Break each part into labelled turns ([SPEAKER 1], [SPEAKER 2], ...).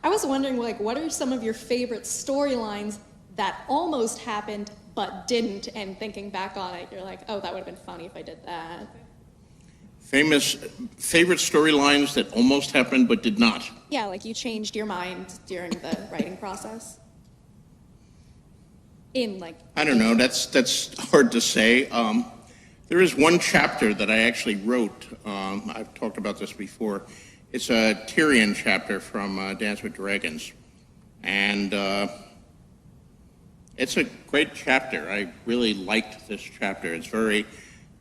[SPEAKER 1] I was wondering, like, what are some of your favorite storylines that almost happened but didn't, and thinking back on it, you're like, oh, that would have been funny if I did that.
[SPEAKER 2] Favorite storylines that almost happened but did not?
[SPEAKER 1] Yeah, like you changed your mind during the writing process.
[SPEAKER 2] I don't know, that's hard to say. There is one chapter that I actually wrote, I've talked about this before. It's a Tyrion chapter from Dance with Dragons. And it's a great chapter. I really liked this chapter. It's very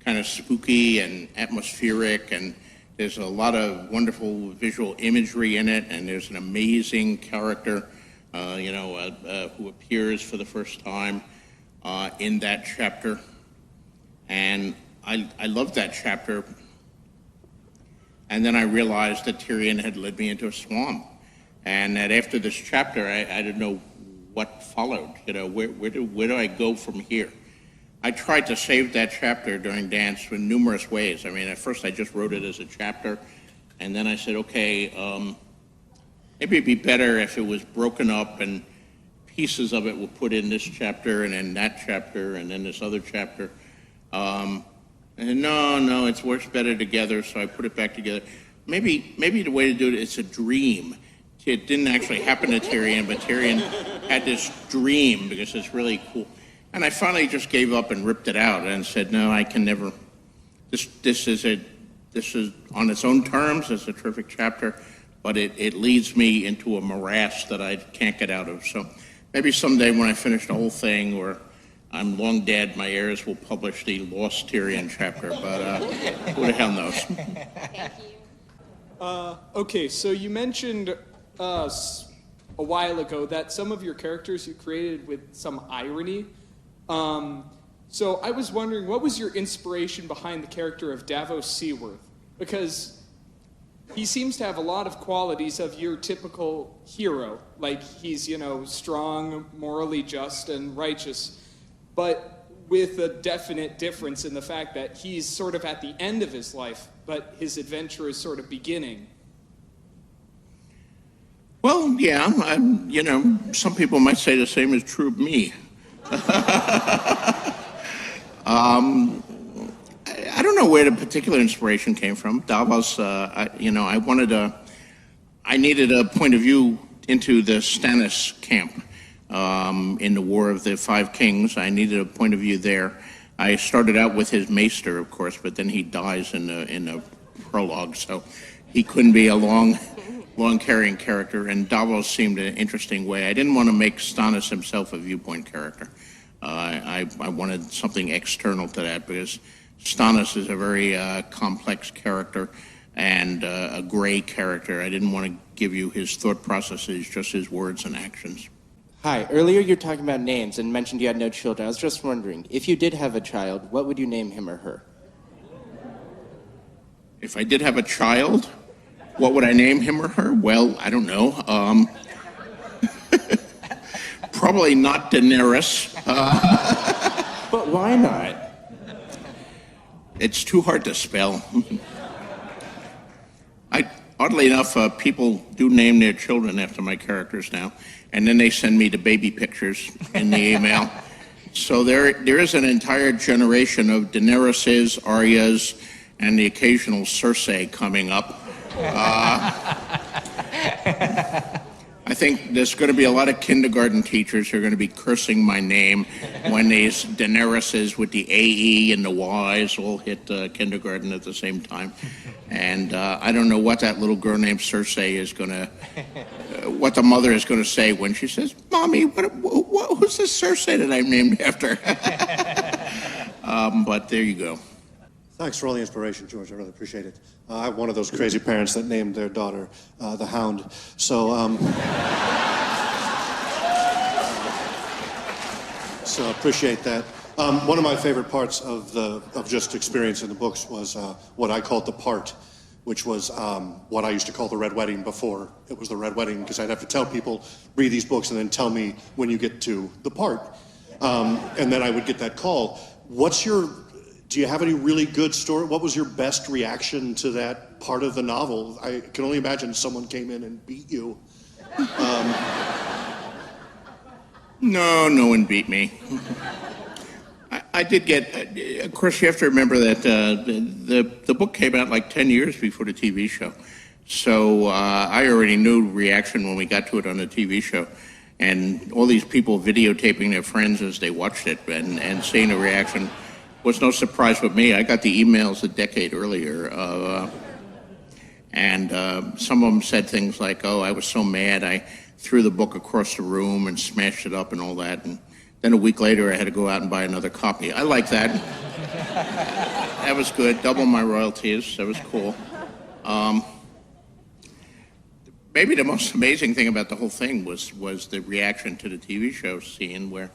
[SPEAKER 2] kind of spooky and atmospheric, and there's a lot of wonderful visual imagery in it, and there's an amazing character, who appears for the first time in that chapter. And I loved that chapter. And then I realized that Tyrion had led me into a swamp, and that after this chapter, I didn't know what followed. Where do I go from here? I tried to save that chapter during Dance in numerous ways. I mean, at first I just wrote it as a chapter, and then I said, okay, maybe it'd be better if it was broken up and pieces of it were put in this chapter and then that chapter and then this other chapter. And no, it works better together, so I put it back together. Maybe the way to do it is a dream. It didn't actually happen to Tyrion, but Tyrion had this dream because it's really cool. And I finally just gave up and ripped it out and said, no, I can never. This is on its own terms. It's a terrific chapter, but it leads me into a morass that I can't get out of. So maybe someday when I finish the whole thing, or I'm long dead, my heirs will publish the Lost Tyrion chapter, but who the hell knows?
[SPEAKER 1] Thank you.
[SPEAKER 3] Okay, so you mentioned a while ago that some of your characters you created with some irony. So I was wondering, what was your inspiration behind the character of Davos Seaworth? Because he seems to have a lot of qualities of your typical hero. Like he's, strong, morally just, and righteous. But with a definite difference in the fact that he's sort of at the end of his life, but his adventure is sort of beginning.
[SPEAKER 2] Well, yeah, some people might say the same is true of me. I don't know where the particular inspiration came from. Davos, I needed a point of view into the Stannis camp. In the War of the Five Kings, I needed a point of view there. I started out with his maester, of course, but then he dies in the prologue, so he couldn't be a long-carrying character, and Davos seemed an interesting way. I didn't want to make Stannis himself a viewpoint character. I wanted something external to that, because Stannis is a very complex character and a gray character. I didn't want to give you his thought processes, just his words and actions.
[SPEAKER 4] Hi, earlier you were talking about names and mentioned you had no children. I was just wondering, if you did have a child, what would you name him or her?
[SPEAKER 2] If I did have a child, what would I name him or her? Well, I don't know. Probably not Daenerys.
[SPEAKER 4] But why not?
[SPEAKER 2] It's too hard to spell. Oddly enough, people do name their children after my characters now, and then they send me the baby pictures in the email. So there is an entire generation of Daenerys's, Arya's, and the occasional Cersei coming up. I think there's going to be a lot of kindergarten teachers who are going to be cursing my name when these Daenerys's with the A-E and the Y's all hit kindergarten at the same time. And I don't know what that little girl named Cersei is going to, what the mother is going to say when she says, Mommy, who's this Cersei that I'm named after? But there you go.
[SPEAKER 5] Thanks for all the inspiration, George. I really appreciate it. I have one of those crazy parents that named their daughter the Hound. So, so I appreciate that. One of my favorite parts of just experiencing the books was what I called the part, which was what I used to call the Red Wedding before it was the Red Wedding, because I'd have to tell people, read these books and then tell me when you get to the part. And then I would get that call. Do you have any really good story? What was your best reaction to that part of the novel? I can only imagine someone came in and beat you.
[SPEAKER 2] No, no one beat me. I did get, of course, you have to remember that the book came out like 10 years before the TV show. So I already knew reaction when we got to it on the TV show. And all these people videotaping their friends as they watched it and seeing the reaction was no surprise with me. I got the emails a decade earlier. And some of them said things like, oh, I was so mad I threw the book across the room and smashed it up and all that. And then a week later, I had to go out and buy another copy. I like that. That was good. Double my royalties. That was cool. Maybe the most amazing thing about the whole thing was the reaction to the TV show scene where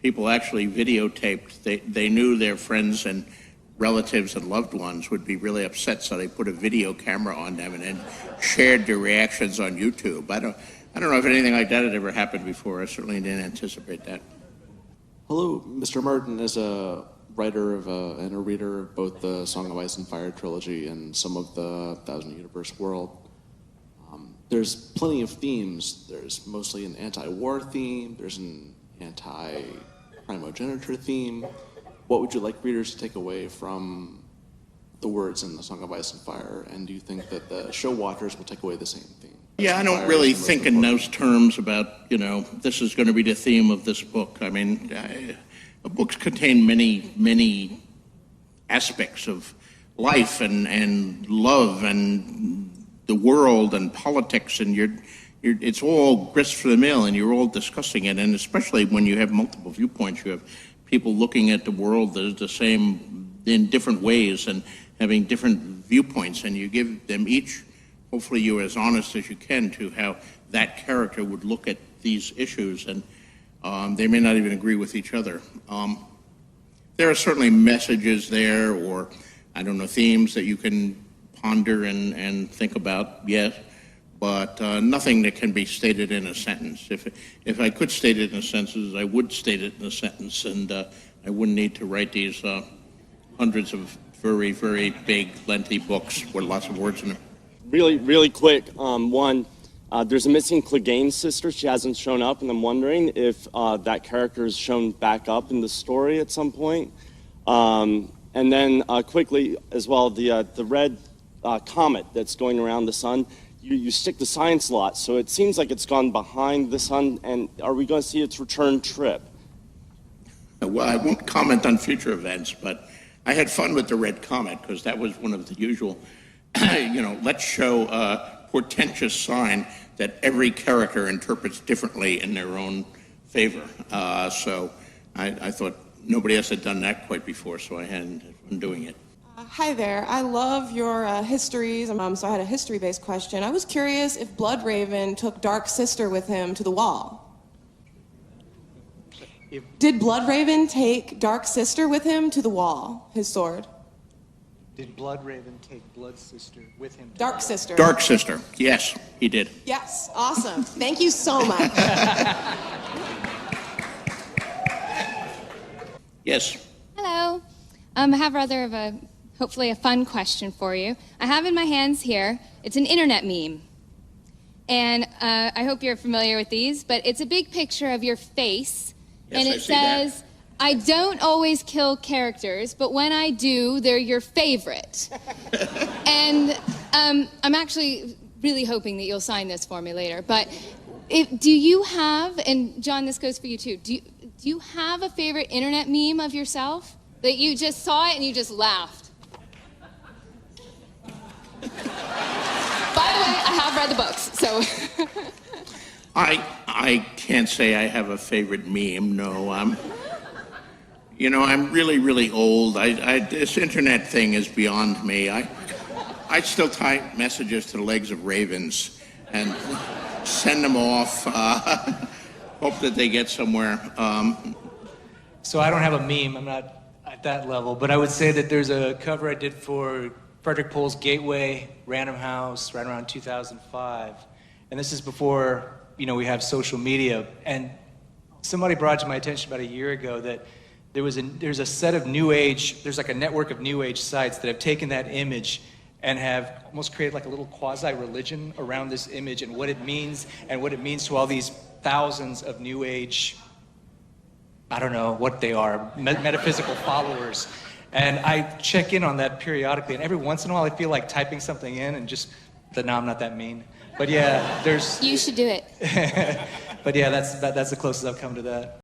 [SPEAKER 2] people actually videotaped. They knew their friends and relatives and loved ones would be really upset, so they put a video camera on them and then shared their reactions on YouTube. I don't know if anything like that had ever happened before. I certainly didn't anticipate that.
[SPEAKER 6] Hello, Mr. Martin. As a writer and a reader of both the Song of Ice and Fire trilogy and some of the Thousand Universe world, there's plenty of themes. There's mostly an anti-war theme. There's an anti-primogeniture theme. What would you like readers to take away from the words in the Song of Ice and Fire? And do you think that the show watchers will take away the same theme?
[SPEAKER 2] Yeah, I don't really think in those terms about, this is going to be the theme of this book. I mean, books contain many aspects of life and love and the world and politics, and it's all grist for the mill, and you're all discussing it. And especially when you have multiple viewpoints, you have people looking at the world the same in different ways and having different viewpoints, and you give them each, hopefully you're as honest as you can to how that character would look at these issues, and they may not even agree with each other. There are certainly messages there, or themes that you can ponder and think about, yes, but nothing that can be stated in a sentence. If I could state it in a sentence, I would state it in a sentence, and I wouldn't need to write these hundreds of very, very big, lengthy books with lots of words in them.
[SPEAKER 7] Really quick, there's a missing Clegane sister. She hasn't shown up, and I'm wondering if that character is shown back up in the story at some point. And then quickly as well, the red comet that's going around the sun, you stick the science lot, so it seems like it's gone behind the sun, and are we going to see its return trip?
[SPEAKER 2] Well, I won't comment on future events, but I had fun with the red comet because that was one of the usual, let's show a portentous sign that every character interprets differently in their own favor. So I thought nobody else had done that quite before, so I had fun doing it.
[SPEAKER 8] Hi there. I love your histories, so I had a history-based question. I was curious if Bloodraven took Dark Sister with him to the wall. Did Bloodraven take Dark Sister with him to the wall, his sword?
[SPEAKER 9] Did Bloodraven take Blood Sister with him?
[SPEAKER 8] Dark Sister.
[SPEAKER 2] Dark Sister, yes, he did.
[SPEAKER 8] Yes, awesome. Thank you so much.
[SPEAKER 2] Yes.
[SPEAKER 10] Hello. I have rather of hopefully a fun question for you. I have in my hands here, it's an internet meme. And I hope you're familiar with these, but it's a big picture of your face.
[SPEAKER 2] Yes,
[SPEAKER 10] and
[SPEAKER 2] I
[SPEAKER 10] it
[SPEAKER 2] see that.
[SPEAKER 10] says, I don't always kill characters, but when I do, they're your favorite. And I'm actually really hoping that you'll sign this for me later. But do you have, and John, this goes for you too, do you have a favorite internet meme of yourself that you just saw it and you just laughed? By the way, I have read the books, so.
[SPEAKER 2] I can't say I have a favorite meme, no. I'm really, really old. This internet thing is beyond me. I still type messages to the legs of ravens and send them off, hope that they get somewhere.
[SPEAKER 9] So I don't have a meme, I'm not at that level, but I would say that there's a cover I did for Frederick Pohl's Gateway, Random House, right around 2005. And this is before, we have social media. And somebody brought to my attention about a year ago that there's a set of new age, there's like a network of new age sites that have taken that image and have almost created like a little quasi-religion around this image and what it means to all these thousands of New Age, I don't know what they are, metaphysical followers. And I check in on that periodically, and every once in a while I feel like typing something in and just, no, I'm not that mean. But yeah, there's...
[SPEAKER 10] You should do it.
[SPEAKER 9] But yeah, that's the closest I've come to that.